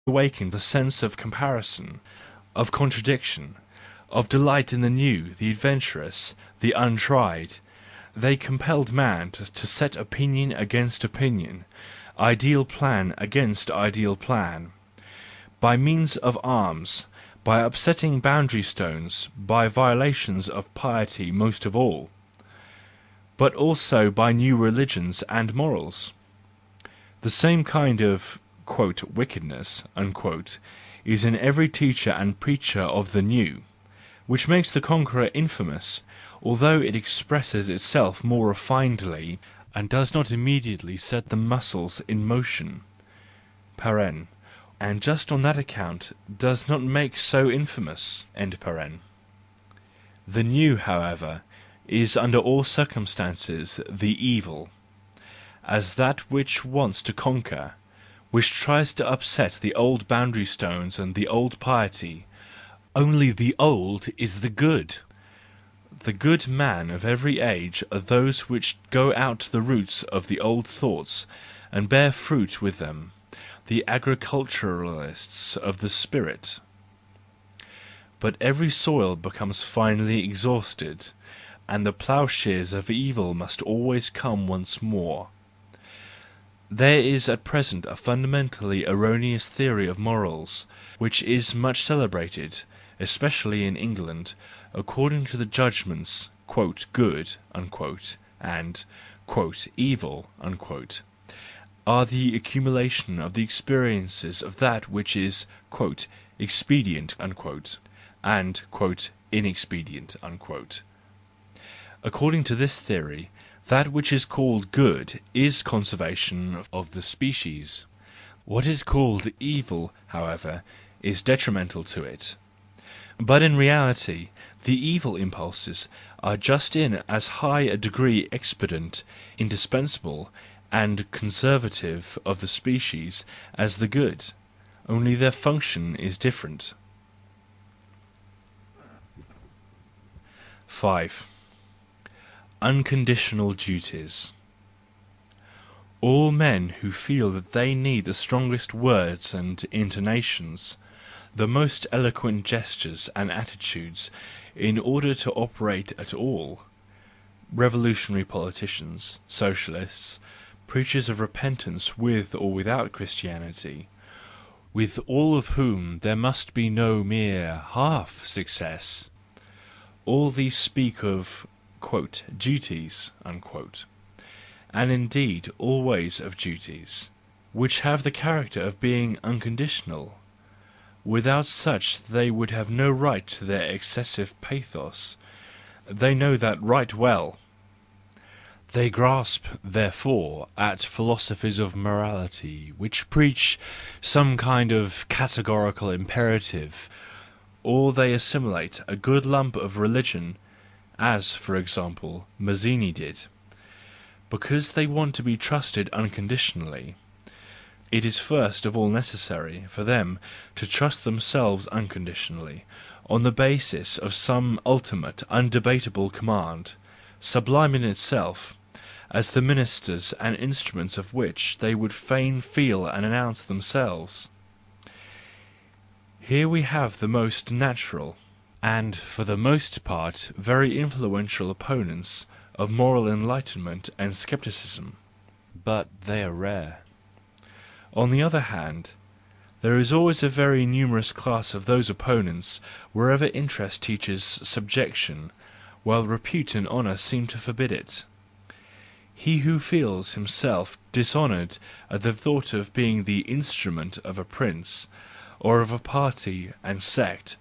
awakened the sense of comparison, of contradiction, of delight in the new, the adventurous, the untried. They compelled man to set opinion against opinion, ideal plan against ideal plan, by means of arms, by upsetting boundary stones, by violations of piety most of all, but also by new religions and morals. The same kind of "wickedness" is in every teacher and preacher of the new, which makes the conqueror infamous, although it expresses itself more refinedly, and does not immediately set the muscles in motion (and just on that account does not make so infamous). The new, however, is under all circumstances the evil, as that which wants to conquer, which tries to upset the old boundary stones and the old piety. Only the old is the good. The good men of every age are those which go out to the roots of the old thoughts and bear fruit with them, the agriculturists of the spirit. But every soil becomes finally exhausted, and the ploughshares of evil must always come once more. There is at present a fundamentally erroneous theory of morals, which is much celebrated, especially in England, according to the judgments "good" and "evil" are the accumulation of the experiences of that which is "expedient" and "inexpedient." According to this theory, that which is called good is conservation of the species; what is called evil, however, is detrimental to it. But in reality, the evil impulses are just in as high a degree expedient, indispensable, and conservative of the species as the good, only their function is different. 5. Unconditional duties. All men who feel that they need the strongest words and intonations, the most eloquent gestures and attitudes in order to operate at all—revolutionary politicians, socialists, preachers of repentance with or without Christianity, with all of whom there must be no mere half success, all these speak of "duties," and indeed always of duties, which have the character of being unconditional. Without such they would have no right to their excessive pathos; they know that right well. They grasp, therefore, at philosophies of morality which preach some kind of categorical imperative, or they assimilate a good lump of religion, as, for example, Mazzini did, because they want to be trusted unconditionally. It is first of all necessary for them to trust themselves unconditionally, on the basis of some ultimate, undebatable command, sublime in itself, as the ministers and instruments of which they would fain feel and announce themselves. Here we have the most natural, and for the most part very influential opponents of moral enlightenment and scepticism, but they are rare. On the other hand, there is always a very numerous class of those opponents wherever interest teaches subjection, while repute and honour seem to forbid it. He who feels himself dishonoured at the thought of being the instrument of a prince, or of a party and sect,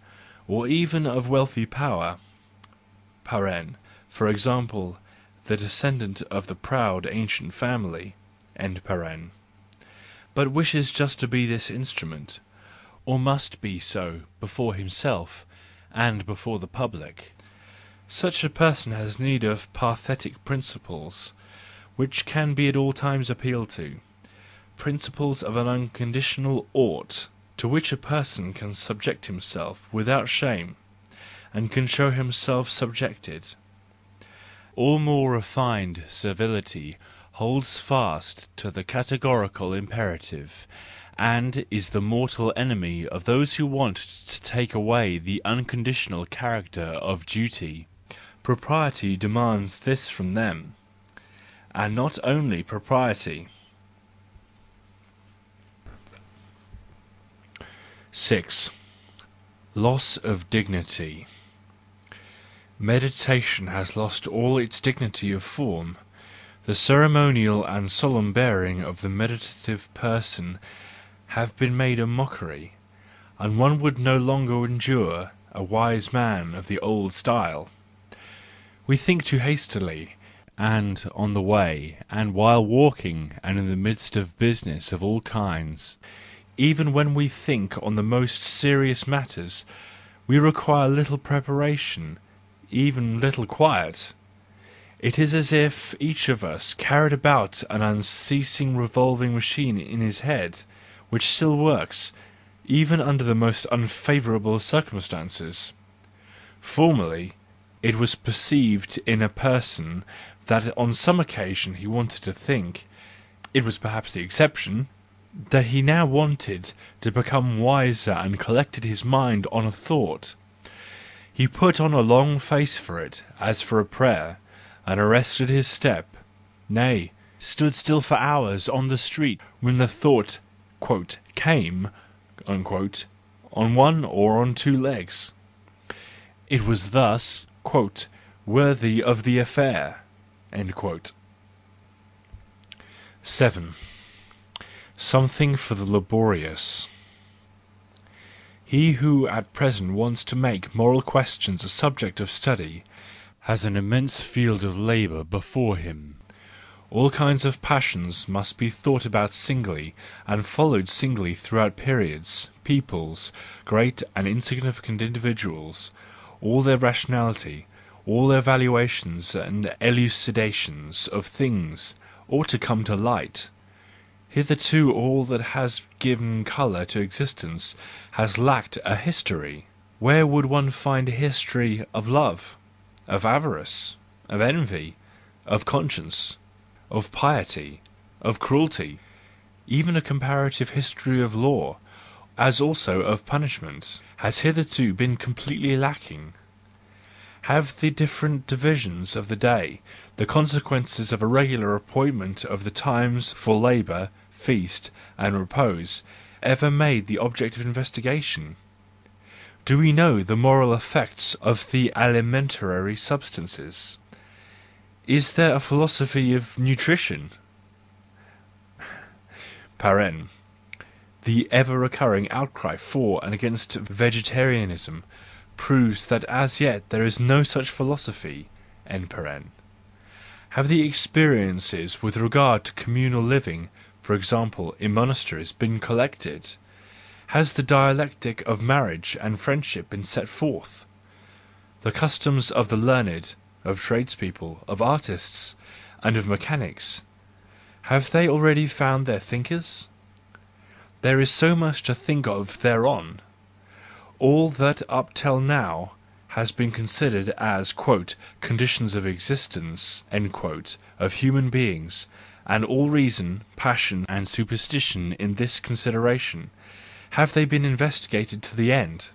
or even of wealthy power (for example, the descendant of the proud ancient family), but wishes just to be this instrument, or must be so before himself and before the public, such a person has need of pathetic principles, which can be at all times appealed to, principles of an unconditional ought, to which a person can subject himself without shame, and can show himself subjected. All more refined servility holds fast to the categorical imperative, and is the mortal enemy of those who want to take away the unconditional character of duty. Propriety demands this from them, and not only propriety. 6. Loss of dignity. Meditation has lost all its dignity of form. The ceremonial and solemn bearing of the meditative person have been made a mockery, and one would no longer endure a wise man of the old style. We think too hastily, and on the way, and while walking, and in the midst of business of all kinds. Even when we think on the most serious matters, we require little preparation, even little quiet. It is as if each of us carried about an unceasing revolving machine in his head, which still works, even under the most unfavourable circumstances. Formerly, it was perceived in a person that on some occasion he wanted to think. It was perhaps the exception, that he now wanted to become wiser and collected his mind on a thought. He put on a long face for it, as for a prayer, and arrested his step, nay, stood still for hours on the street when the thought "came" unquote, on one or on two legs. It was thus "worthy of the affair." 7. Something for the laborious. He who at present wants to make moral questions a subject of study has an immense field of labour before him. All kinds of passions must be thought about singly and followed singly throughout periods, peoples, great and insignificant individuals. All their rationality, all their valuations and elucidations of things ought to come to light. Hitherto all that has given colour to existence has lacked a history. Where would one find a history of love, of avarice, of envy, of conscience, of piety, of cruelty, even a comparative history of law, as also of punishment, has hitherto been completely lacking. Have the different divisions of the day, the consequences of a regular appointment of the times for labour, feast, and repose, ever made the object of investigation? Do we know the moral effects of the alimentary substances? Is there a philosophy of nutrition? The ever-recurring outcry for and against vegetarianism proves that as yet there is no such philosophy. Have the experiences with regard to communal living, for example in monasteries, been collected? Has the dialectic of marriage and friendship been set forth? The customs of the learned, of tradespeople, of artists, and of mechanics, have they already found their thinkers? There is so much to think of thereon. All that up till now has been considered as "conditions of existence" of human beings, and all reason, passion, and superstition in this consideration, have they been investigated to the end?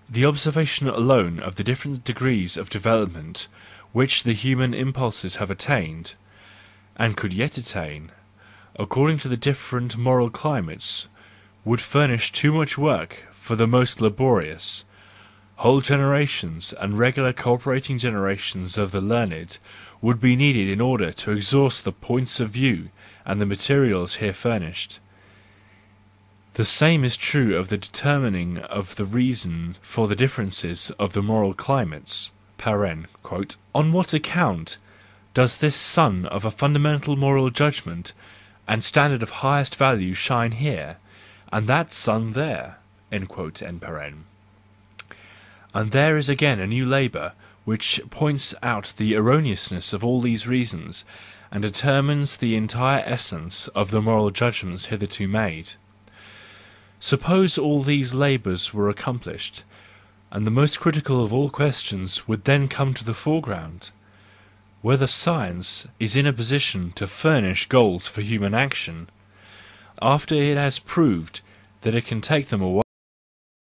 The observation alone of the different degrees of development which the human impulses have attained, and could yet attain, according to the different moral climates, would furnish too much work for the most laborious. Whole generations and regular co-operating generations of the learned would be needed in order to exhaust the points of view and the materials here furnished. The same is true of the determining of the reason for the differences of the moral climates. On what account does this sun of a fundamental moral judgment and standard of highest value shine here, and that sun there? And there is again a new labour which points out the erroneousness of all these reasons, and determines the entire essence of the moral judgments hitherto made. Suppose all these labours were accomplished, and the most critical of all questions would then come to the foreground: whether science is in a position to furnish goals for human action. after it has proved that it can take them away.